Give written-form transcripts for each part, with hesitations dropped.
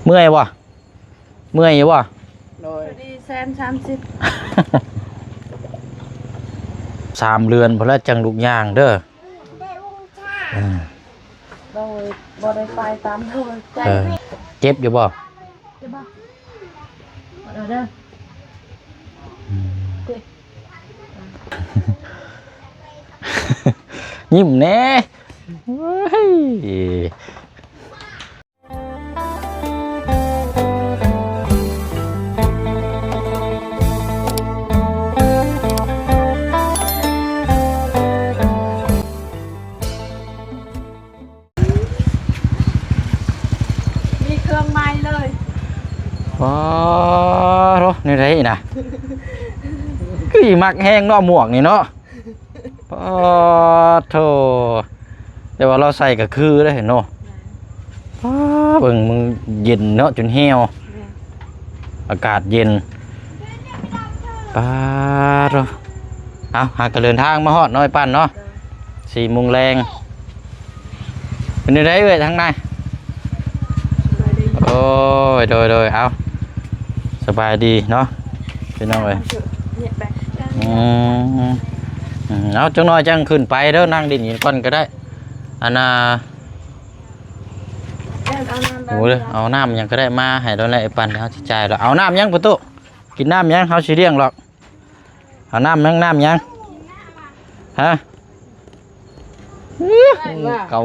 เมื่อยบ่เมื่อยอยู่บ่โดยดี130 3 เรือนพอแล้วจังลูกย่างเด้อโดยบ่ได้ไปตามโทษใจเจ็บอยู่บ่จะบ่เด้อยิ้มแน่เฮ้ยมีเครื่องไม้เลยอ๋อโหนี่ไรนะคือมักแห้งเนาะหมวกนี่เนาะอ๋อโธ่เดี๋ยวเราใส่ก็คือได้เห็นเนาะเบิ่งมึงเย็นเนาะจนเหี่ยวอากาศเย็นป้าโธ่เอาหากระเดินทางมาฮอดน้อยปั้นเนาะ4 โมงแรงเป็นยังไงเว้ยทางในโอ้ยโดยเอาสบายดีเนาะพี่น้องเอ้ยเอาจังน้อยจังขึ้นไปเด้อนั่งดินอยู่ก่อนก็ได้อันน่ะโอ้ยเอาน้ำยังก็ได้มาให้เราเลยปั่นเขาสิจ่ายเราเอาน้ำยังประตูกินน้ำยังเขาสิเลี้ยงหรอกเอาน้ำยังฮะเก่า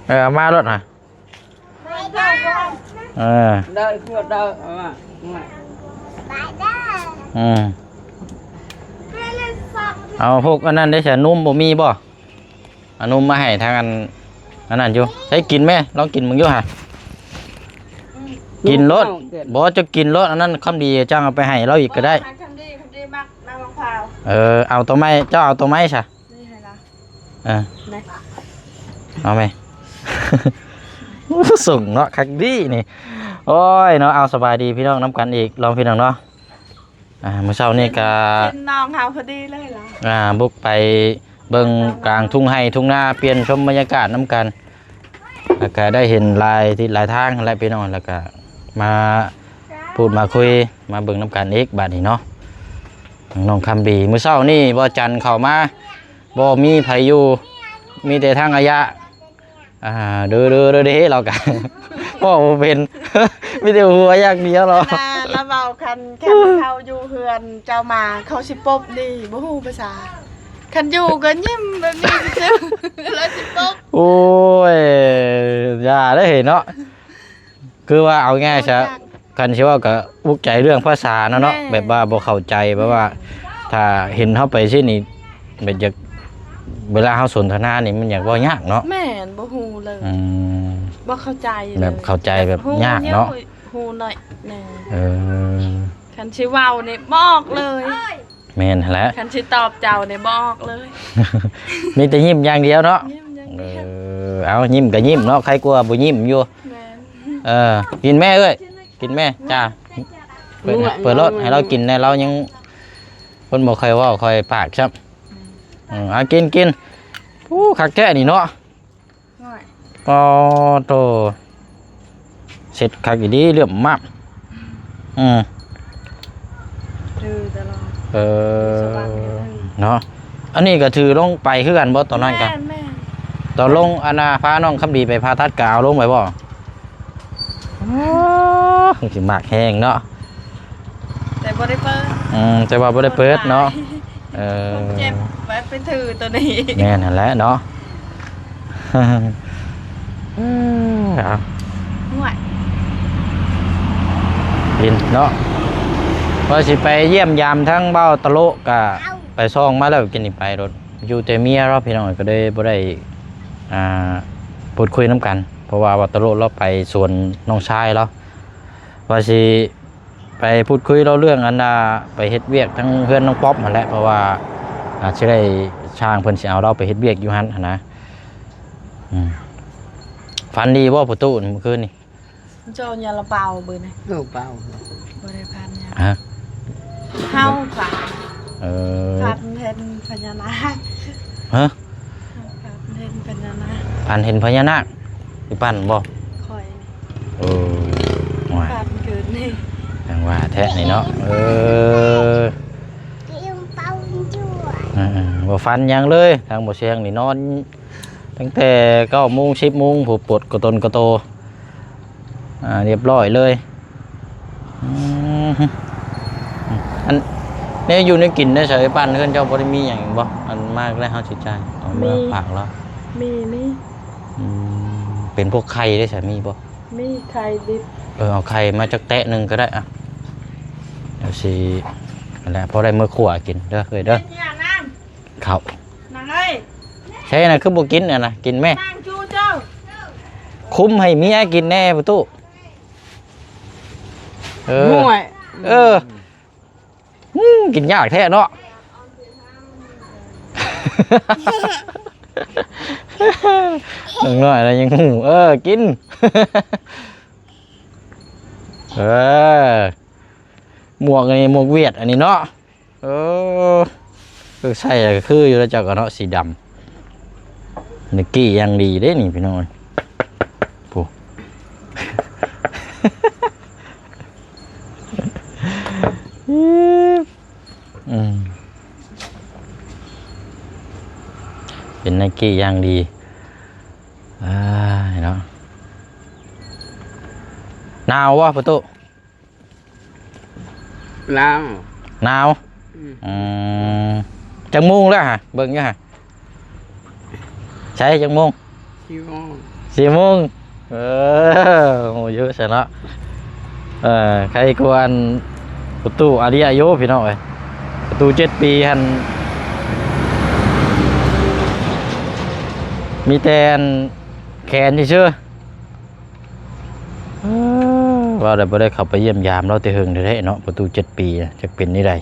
เอามารถน่ะได้ขวดได้เอาพวกอันนั้นได้ใส่นุ่มบ่มีบ่อันนุ่มมาให้ทางอันนั้นอยู่ใช้กินไหมลองกินมึงอยู่ฮะกินรสบ่จะกินรสอันนั้นคำดีจ้างเอาไปให้เราอีกก็ได้คำดีมากน้ำมะพร้าวเอาตัวไม้เจ้าเอาตัวไม้ใช่นี่ให้ละเอาไหม ส่งเนาะคักดีนี่โอ้ยเนาะเอาสบายดีพี่น้องน้ำกันอีกลองพี่น้องเนาะเมื่อเช้านี่ก็น้องเขาพอดีเลยเหรอบุกไปเบิ่งกลางทุ่งไห่ทุ่งนาเปลี่ยนชมบรรยากาศน้ำกันแล้วก็ได้เห็นลายที่หลายทางหลายพี่น้องแล้วก็มาพูดมาคุยมาเบิ่งน้ำกันอีกบัดนี้เนาะน้องคำบีเมื่อเช้านี่บ่จันเข้ามาบ่มีไผอยู่มีแต่ทางอายะเด้อเรากันพ่อเป็นไม่ได้หัวอย่างเดียวหรอกแล้วเบาคันเขาอยู่เฮือนเจ้ามาเขาสิปบนี่บ่ฮู้ภาษาคันอยู่ก็ยิ้มแบบนี้ซื่อแล้วสิปบโอ้ยอย่าได้เห็นเนาะคือว่าเอาง่ายซะคันสิว่าก็อุกใจเรื่องภาษาเนาะแบบว่าบ่เข้าใจแบบว่าถ้าเห็นเฮาไปซินี่แบบอยากเวลาเขาสนทนานี่มันอยากว่ายากเนาะแม่นบ่ฮู้เลยบ่เข้าใจแบบเข้าใจแบบยากเนาะฮู้หน่อยแน่คันสิเว้านี่บอกเลยแม่นแหละคันสิตอบเจ้านี่บอกเลยมีแต่ยิ้มอย่างเดียวเนาะเอายิ้มก็ยิ้มเนาะใครกลัวบ่ยิ้มอยู่กินแม่เอ้ยกินแม่จ้าเปิดรถให้เรากินได้เรายังคนบ่ค่อยว่าค่อยปากครับกินคักแท้นี่เนาะก็โตเสร็จคักอีดีเรื่องมากเนาะอันนี้ก็ถือลงไปคือกันบ่ตอนนั้นกันตอนลงอนาพาน้องคำดีไปพาทัดกาวลงไปบ่สิมากแห้งเนาะแต่บ่ได้เปิดแต่ว่าบ่ได้เปิดเนาะเจ็บไว้เป็นถือตัวนี้แน่นั่นแหละเนาะกินเนาะพอสิไปเยี่ยมยามทั้งเบ้าตะโลกะไปซ่องมาแล้วกินอีกไปรถอยู่แต่เมียเราพี่น้องก็ได้บ่ได้พูดคุยน้ำกันเพราะว่าวัตโลเราไปสวนน้องชายแล้วว่าสิไปพูดคุยเราเรื่องอันไปเฮ็ดเวียกทั้งเพื่อนน้องป๊อปมาแล้วเพราะว่าจะได้ช่างเพิ่นสิเอาเราไปเฮ็ดเวียกอยู่หั่นนะฝันดีบ่ประตูเมื่อคืนนี่โจรยาละเปาเบิ่นเปาบ่ได้พันยาเฮาค่ะพันเห็นพญานาคฮะพันเห็นพญานาคพันเห็นพญานาค พี่ปั้นบ่ คอย เออว่า ขาดเกินนี่ จังว่าแท้นี่เนาะบ่ฟันหยังเลยทางบ่เสียงนี่นอนตั้งแต่9 โมง 10 โมงผู้ปวดกระตนกระโตเรียบร้อยเลยอันนี่อยู่ในกินได้เฉยปั้นเพิ่นเจ้าบ่ได้มีหยังบ่อันมากแล้วเฮาสิจ่ายเอาเมื่อฝากแล้ว มี เป็นพวกไข่ได้ใช่มีบ่ มีไข่ดิบ เอาไข่มาจักแตะหนึงก็ได้อ่ะเดี๋ยวสินั่นแหละพอได้มื้อขั่วกินเด้อเอ้ยเด้อ เนี่ยนั่ง ข้าว นั่งเอ้ย ใช่น่ะคือบ่กินน่ะนะกินแม่ นั่งจูเจ้า คุ้มให้เมียกินแน่ประตูห่วย กินยากแท้เนาะหน่อยอะไรยังหูกินหมวกนี่หมวกเวียดอันนี้เนาะใส่ก็คืออยู่แล้วเจ้าก็เนาะสีดำนิกกี้ยังดีเด้นี่พี่น้องปูเป็นนิกกี้ยังดีเนาะหนาววะประตูหนาวหนาวจังมุงแล้วฮะเบิ่งอยู่ฮะใช่จังมุง4 โมงโอ้เยอะใช่เนาะใครกวนประตูอาริอายุพี่น้องเอ้ยประตู7 ปีหันมีแต่แขนเชื่อว่าได้บ่ได้เข้าไปเยี่ยมยามเราแต่หึงได้เนาะประตู7 ปีจะเป็นนี่ได้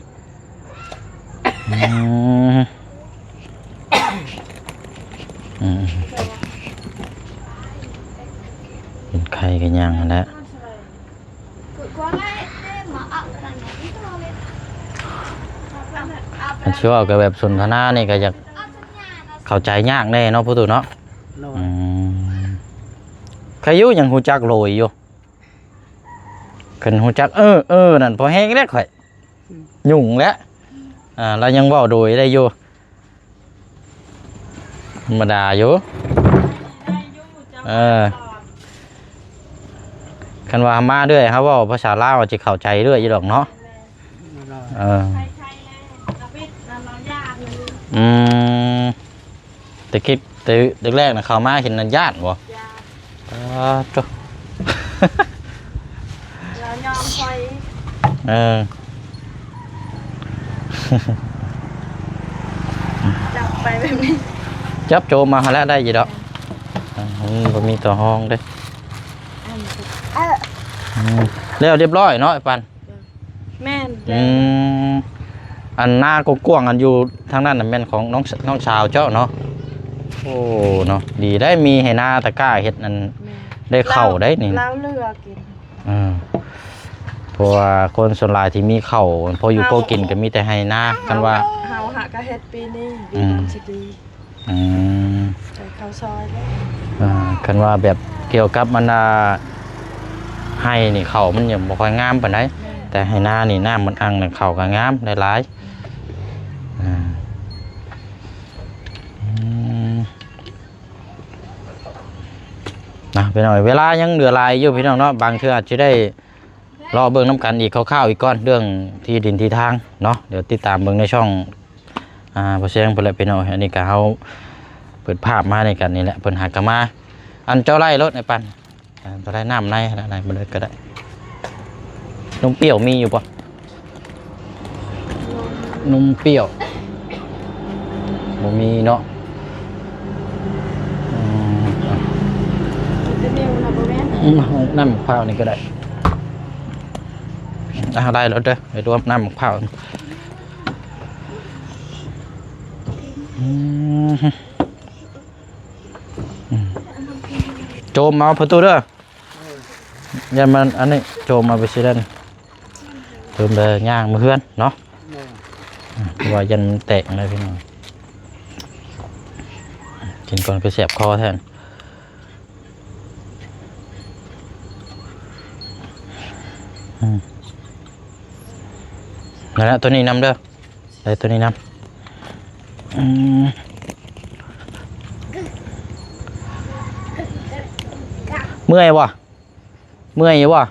เป็นใครกันยังนะมันชื่อว่ากับแบบสนทนานี่ก็อยากเข้าใจยากแน่เนาะประตูเนาะใครอยู่ยังหูจักโรยอยู่ขึ้นหูจักนั่นพอแห้งแล้วข่อยยุ่งแล้วเรายังเว้าโดยได้อยู่ธรรมดาอยู่คันว่ามาด้วยครับว่าภาษาลาวจะเข้าใจด้วยอยู่ดอกเนาะแต่คิดแต่แรกนะเข้ามาเห็นนันญาติบ่จ้ะเรายอมคอยจับไปแบบนี้จับโจมมาแล้วได้ยี่ดอกบ่มีต่อห้องเด้แล้วเรียบร้อยเนาะไอ้ปันแม่นอันหน้ากว้างๆอันอยู่ทางนั้นน่ะแม่นของน้องสาวเจ้าเนาะโอ้เนาะดีได้มีให้หน้าตะกร้าเฮ็ดนั่นได้เข้าได้นี่แล้วเลือกกินเพราะว่าคนส่วนหลายที่มีเข้าพออยู่พอกินก็มีแต่ให้หน้ากันว่าเฮาหากะเฮ็ดปีนี้ดีสิดีใส่ข้าวซอยแล้วกันว่าแบบเกี่ยวกับมันให้นี่เข้ามันยังบ่ค่อยงามปานใดแต่ให้หน้านี่น้ำมันอังนี่เข้าก็งามได้หลายนะพี่น้องเวลายังเหลือหลายอยู่พี่น้องเนาะบางเทื่ออาจจะได้รอเบิ่งน้ำกันอีกคร่าวๆอีกก่อนเรื่องที่ดินที่ทางเนาะเดี๋ยวติดตามเบิ่งในช่องบ่เสียงเพิ่นแหละพี่น้องอันนี้ก็เฮาเปิดภาพมาในกันนี่แหละเพิ่นหากมาอันเจ้าไร่รถในปันเจ้าไร่น้ำในอะไรบ่ได้ก็ได้นมเปรี้ยวมีอยู่ป่ะนมเปรี้ยวบ่มีเนาะน้ำมะพร้าวนี่ก็ได้ได้แล้วเด้อไปรวมน้ำมะพร้าวโจมมาประตูเด้อยันมันอันนี้โจมมาไปสิได้โจมเลยย่างมือเพื่อนเนาะว่ายันแตกเลยพี่น้องกินก่อนก็เสียบคอแทน นั่นแหละตัวนี้นำเด้อได้ตัวนี้นำเมื่อยวะเมื่อยอยู่วะ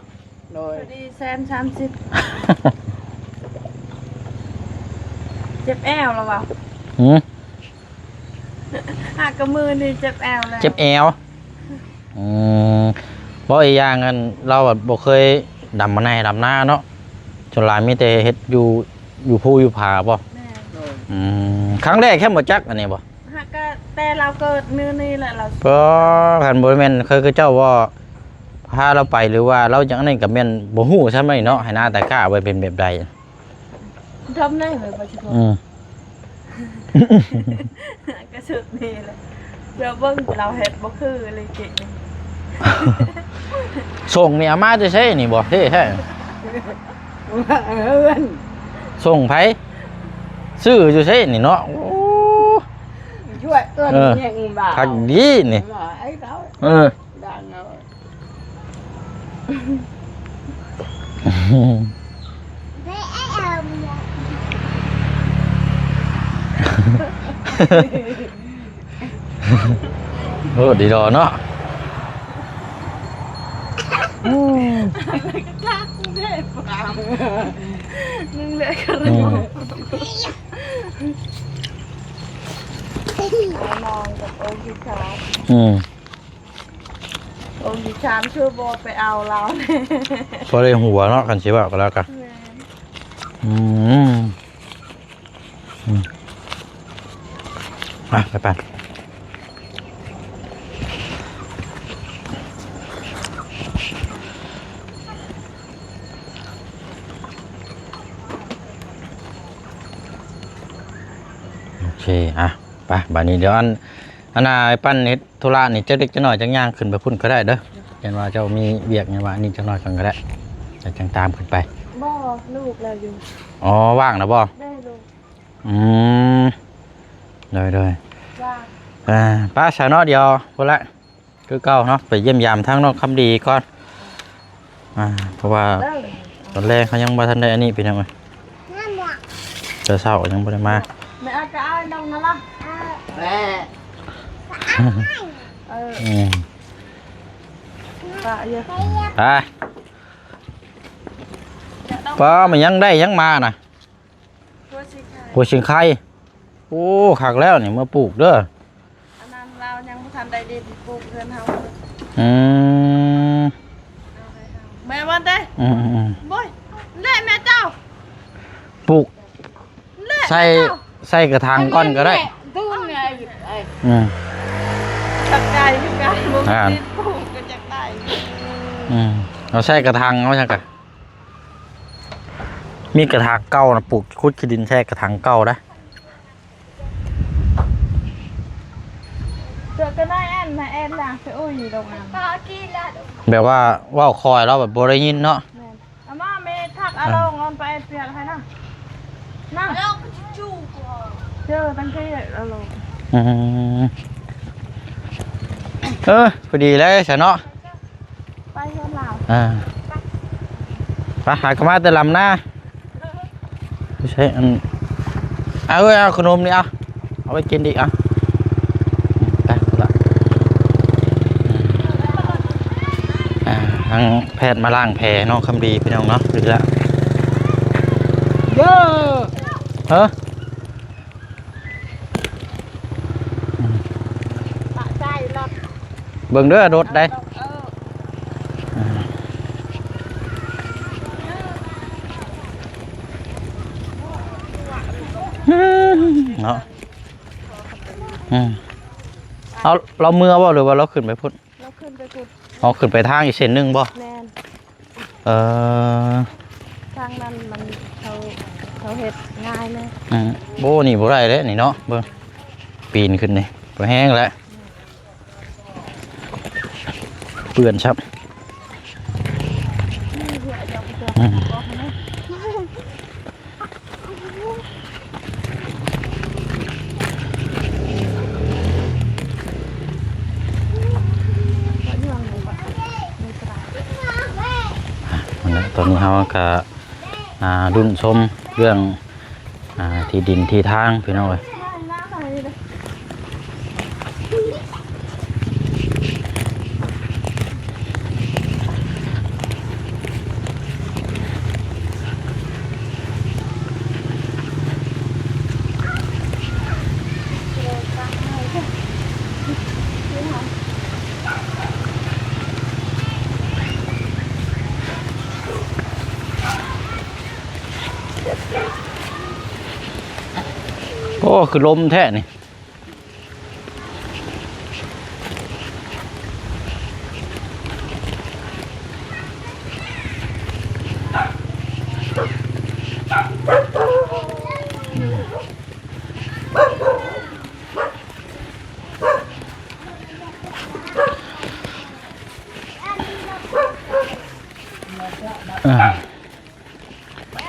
โดย ดีแซน30เจ็บแอวแล้ววะ หืม หักกับมือนี่เจ็บแอวแล้ว เจ็บแอวบ่อีกอย่างกันเราแบบบ่เคยดำมาในดำหน้าเนาะจนหลายมีแต่เฮ็ดอยู่ภูอยู่ผาบ่ แม่ โดย ครั้งแรกแค่บ่จักอันนี้บ่ หักก็แต่เราเกิดมื้อนี้แหละเรา ก็คันบ่แม่นเคยคือเจ้าว่าพาเราไปหรือว่าเราจังนั้นก็แม่นบ่ฮู้ใช่ไหมเนาะให้หน้าตาข้าไว้เป็นแบบใด ทำได้ไหมปัจจุบันก็สุดนี่แหละเดี๋ยวเบิ่งเราเฮ็ดบ่คือเลยเก่ง ส่งนี่อามาจะใช่นี่บ่เท่แท้ เอื้อน ส่งไผซื้ออยู่ใช่นี่เนาะโอ้ ช่วยเอื้อนยังบ่าว คักดีนี่ ว่าไอ้เรา เออ ดังเอา โอ้ดีดอเนาะ คักเด้ปามนึงเลยก็เลยมองกับองค์ที่ชามองค์ที่ชามช่วยโบไปเอาเรา พอได้หัวเนาะกันสิว่าก็แล้วกันไปไปโอเคไปบัดนี้เดี๋ยวอันน่ะปั้นเฮ็ดธุระนี่จักเล็กจักน้อยจักย่างขึ้นไปพุ่นก็ได้เด้อยันว่าเจ้ามีเวียกยันว่านี่จักน้อยกันก็ได้จังตามขึ้นไป บ่ลูกเราอยู่ อ๋อว่างนะบ่ ได้ลูก เลย ว่า ป้าชาเนาะเดียวพุ่นละคือเก่าเนาะไปเยี่ยมยามทั้งน้องคำดีก่อนเพราะว่า ได้ ตอนแรกเขายังบ่ทันได้อันนี้เป็นยังไงเจอเศร้ายังบ่ได้มา ไม่อาจจะเอาน้องนะล่ะ แม่ ปะเยอะ ไปป้ามันยังได้ยังมาน่ะ ตัวสิค่ะ หัวเชียงไข่โอ้คักแล้วนี่มาปลูกเด้อ อันนั้นเรายังบ่ทันได้ดินปลูกเพื่อนเฮา แม่วันได้บ่ยเละแม่เจ้า ปลูก เละ ใส่กระถางก้อนก็ได้ ตู้ไงไอ้ จักได้คือกันบ่มีดินปลูกก็จักได้ เราใส่กระถางเอาจังกะมีกระถางเก่านะปลูกคุดขี้ดินใช่กระถางเก่าได้ เจอก็ได้แอนมาแอนล่ะไปอุ้ยโรงงานก็กินละ แบบว่าว่าวคอยเราแบบบ่ได้ยินเนาะ แม่นอาม่าเมทักอาลงonไปเปลี่ยนให้นะนั่งเราก็จู้ก่อนเจอตั้งแต่อาลง พอดีเลยเสียเนาะ ไปเฮือนลาว ไปหากระมาแต่ลำหน้าไม่ใช่อันเอาขนมนี่เอาไปกินดิไปละทั้งแพทย์มาล้างแผลน้องคำดีพี่น้องเนาะดีละเยอะปะใจรถ เบิ่งเด้อรถได้เนาะเอาเราเมื่อบ่หรือว่าเราขึ้นไปพุ่น เราขึ้นไปขุด เอาขึ้นไปทางอีกเส้นหนึงบ่ แมน ทางนั้นมันเขาเห็ดง่ายเลย โบนี่บ่ได้เลยนี่เนาะเบิ่งปีนขึ้นนี่ก็แห้งแล้วเปื่อนครับมัน ตอนนี้เฮาก็รุ่นชมเรื่องที่ดินที่ทางพี่น้องเอ้ยโอ้คือลมแท้นี่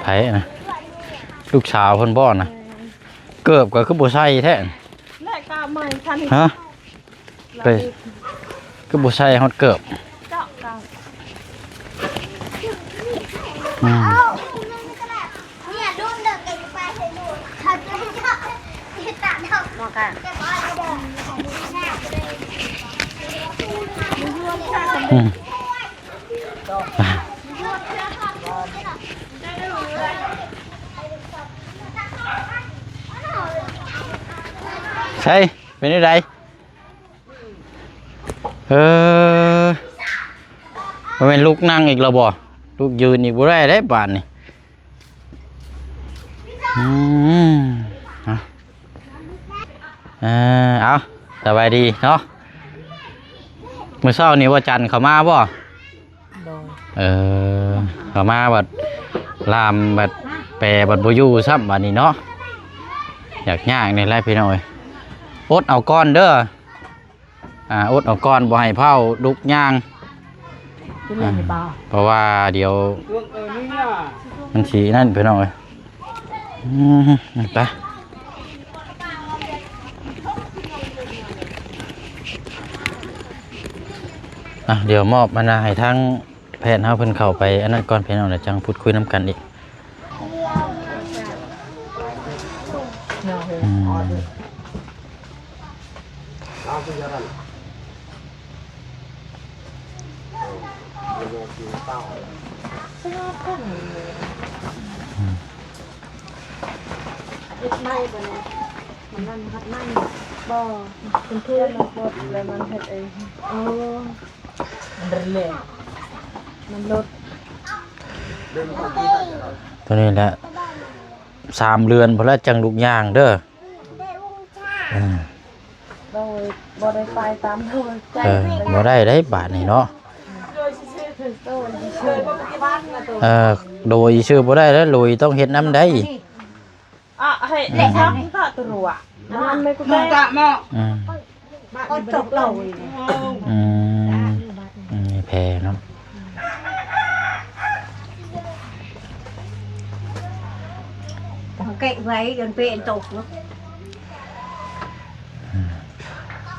ไผนะลูกสาวเพิ่นบ่นะเกือบก็คือบ่ใส่แท้ แลกกาใหม่ทัน ฮะไปคือบ่ใส่ฮอดเกือบ เจาะกลาง อืม เนี่ยดูเด็กเก่งไปให้ดูเขาจะชอบที่ตัดดอกมากันแต่ว่าเดิน อืมใช่เป็นยังไงมันเป็นลูกนั่งอีกแล้วบ่ลูกยืนอีกบ่ได้ได้บาดนี่เอาเอาสบายดีเนาะมื้อเช้านี่ว่าจันทร์เข้ามาบ่เข้ามาบัดลามบัดแปรบัดบ่อยู่ซ้ำบัดนี้เนาะอยากย่างนี่แหละพี่น้อยอดเอาก้อนเด้ออดเอาก้อนบ่ให้เผาลุกย่างเพราะว่าเดี๋ยวมันสีนั่นพี่น้อยไปเดี๋ยวมอบมานาให้ทั้งแพทย์เฮาเพิ่นเข้าไปอันนั้นก่อนพี่น้องเดี๋ยวจังพูดคุยน้ำกันอีกไม่ปะเนี่ยมันนั่นพัดไม่บ่เป็นเพื่อนมันกดแล้วมันเฮ็ดเองมันเละมันลด ตัวนี้แหละ3 เรือนพอแล้วจังลูกย่างเด้อโดยบ่ได้ไปตามโดยใจ บ่ได้บาทนี่เนาะโดยชื่อบ่ได้แล้วโดยต้องเฮ็ดน้ำได้ให้ได้ทำก็ตัวมันไม่กูได้กะหม้อก็ตกเราแพเนาะเก่งไว้จนเป็นตกเนาะ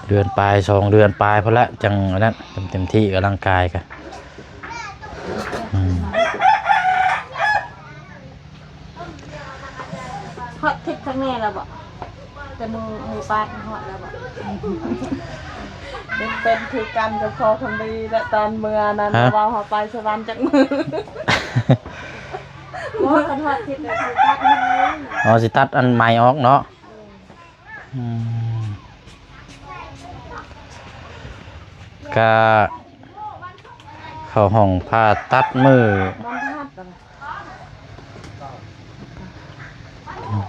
เดือนปลาย2 เดือนปลายพอละจังนั้นเต็มที่กับร่างกายกันฮอตทิศทั้งแม่แล้วบ่แต่มือปาดฮอตแล้วบ่เป็นคือกรรมกับพ่อทำดีและตอนเมื่อนั้นว่าเฮาไปสวรรค์จักมือว่ากันฮอตทิศแล้วคือตัดมือสิตัดอันใหม่ออกเนาะก็เข้าห้องผ่าตัดมือ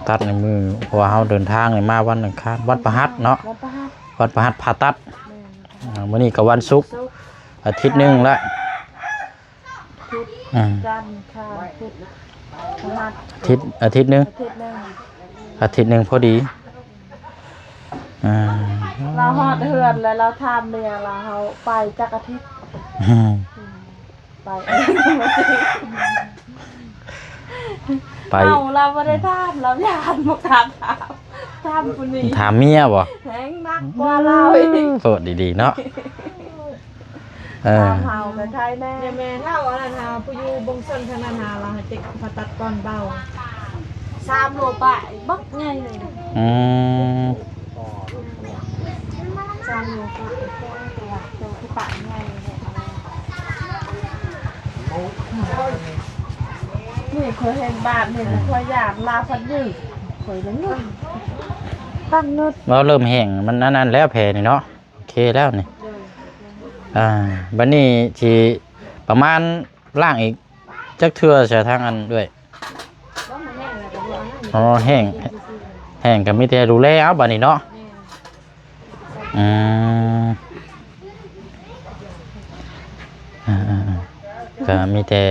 ตัดในมือเพราะว่าเราเดินทางมาวันอังคารวันพฤหัสเนาะวันพฤหัสผ่าตัดมื้อนี้ก็วันศุกร์อาทิตย์นึงละจันทร์ค่ะอาทิตย์นึงพอดีเราฮอดเฮือนแล้วเราทำเมียเราไปจักอาทิตย์ไปเราไม่ได้ทำเราอยากมาทำคนนี้ถามเมียบ่แหงนักกว่าเราโสดดีๆเนาะ เฮากับใครแน่ แม่เท่าอันนั้นหาผู้อยู่บงส้นทางนั้นหาเราเจ็กผ่าตัดก่อนเบา3 โลไปบักใหญ่เลย อืม 3 โลไปตัวที่ปะใหญ่เนี่ยนี่เคยเห็นบาทนี่เคยอยากลาฟันยืดเคยเลยเนี่ยตั้งนึก เราเริ่มแห้งมันนั่นแล้วแผลนี่เนาะโอเคแล้วนี่บัดนี้สิประมาณล่างอีกจักเทื่อใช้ทางอันด้วยอ๋อแห้งก็มีแต่ดูแลเอาบัดนี้เนาะอืมก็มีแต่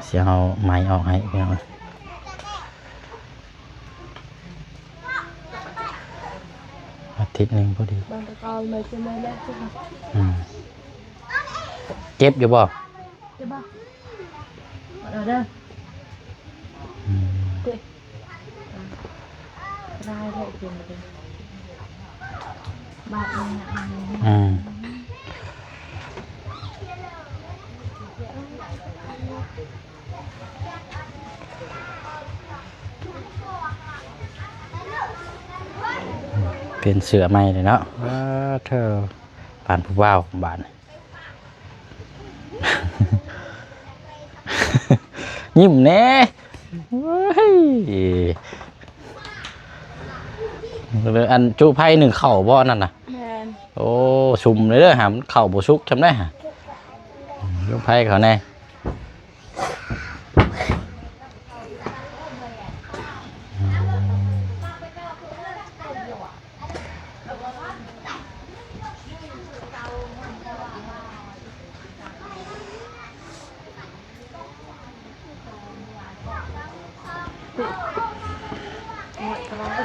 เสียเอาไม้ออกให้พี่น้องอาทิตย์หนึ่งพอดี บางตะกอนเลยจะไม่ได้ใช่ไหม เจ็บอยู่บ่ จะบ้าเอาเด้อเด็กได้ได้กินเลยบาดเนี่ย เป็นเสือใหม่เลยเนาะเธอปานผู้ว่าวบาน ยิ้มแน่อันจูไพ่หนึ่งเข่าบ่นั่นน่ะ แมน โอ้ชุมเลยเด้อหามเข่าบ่ชุกจำได้ฮะจูไพ่เขาแน่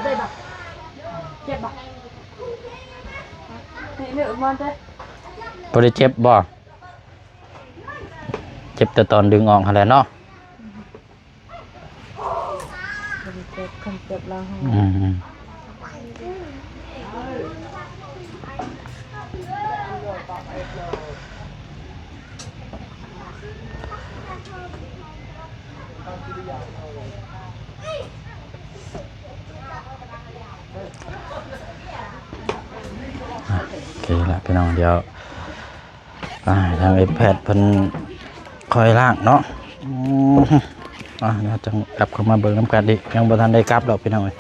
ได้บักเจ็บบัก นี่เหนือมันเด้ บ่ได้เจ็บบ่เจ็บแต่ตอนดึงออกหั่นแหละเนาะ เจ็บคนเจ็บแล้ว โอเคละพี่น้องเดี๋ยวทางแพทย์เพิ่นคอยล้างเนาะเดี๋ยวจังกลับเข้ามาเบิ่งน้ำกันดิยังบ่ทันได้กลับดอกพี่น้องเอ้ย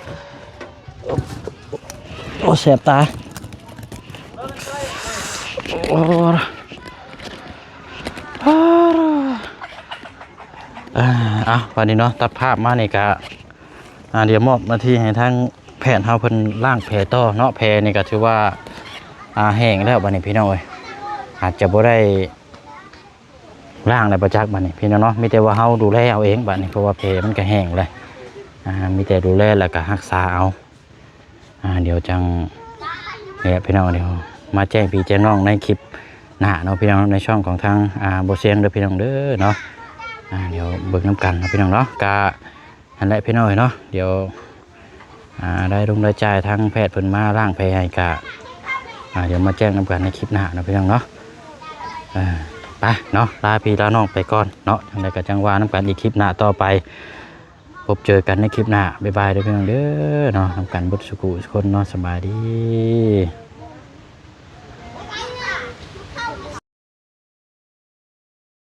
โอ้แสบตาโอ้วันนี้เนาะตัดภาพมานี่ก็เดี๋ยวมอบหน้าที่ให้ทางแพทย์เฮาเพิ่นล้างแผลต่อเนาะแผลนี่ก็ถือว่าแห้งแล้วบัดนี้พี่น้องเอ้ยอาจจะบ่ได้ล้างในประจักษ์บัดนี้พี่น้องเนาะมีแต่ว่าเฮาดูแลเอาเองบัดนี้เพราะว่าแผลมันก็แห้งเลยมีแต่ดูแลแล้วก็รักษาเอาเดี๋ยวจังนี่แหละพี่น้องเดี๋ยวมาแจ้งพี่แจ้งน้องในคลิปหน้าเนาะพี่น้องในช่องของทางบ่เสียงเด้อพี่น้องเด้อเนาะเดี๋ยวเบิ่งน้ำกันเนาะพี่น้องเนาะก็นั่นแหละพี่น้องเนาะเดี๋ยวได้ลงได้จ่ายทางแพทย์เพิ่นมาล้างแผลให้กะเดี๋ยวมาแจ้งน้ำกันในคลิปหน้าเนาะพี่น้องเนาะไปเนาะลาพี่ลาน้องไปก่อนเนาะจังไดก็จังว่าน้ำกันอีกคลิปหน้าต่อไปพบเจอกันในคลิปหน้าบ๊ายบายเด้อพี่น้องเด้อเนาะน้ำกันบุตรสุขุทุกคนเนาะสบายดี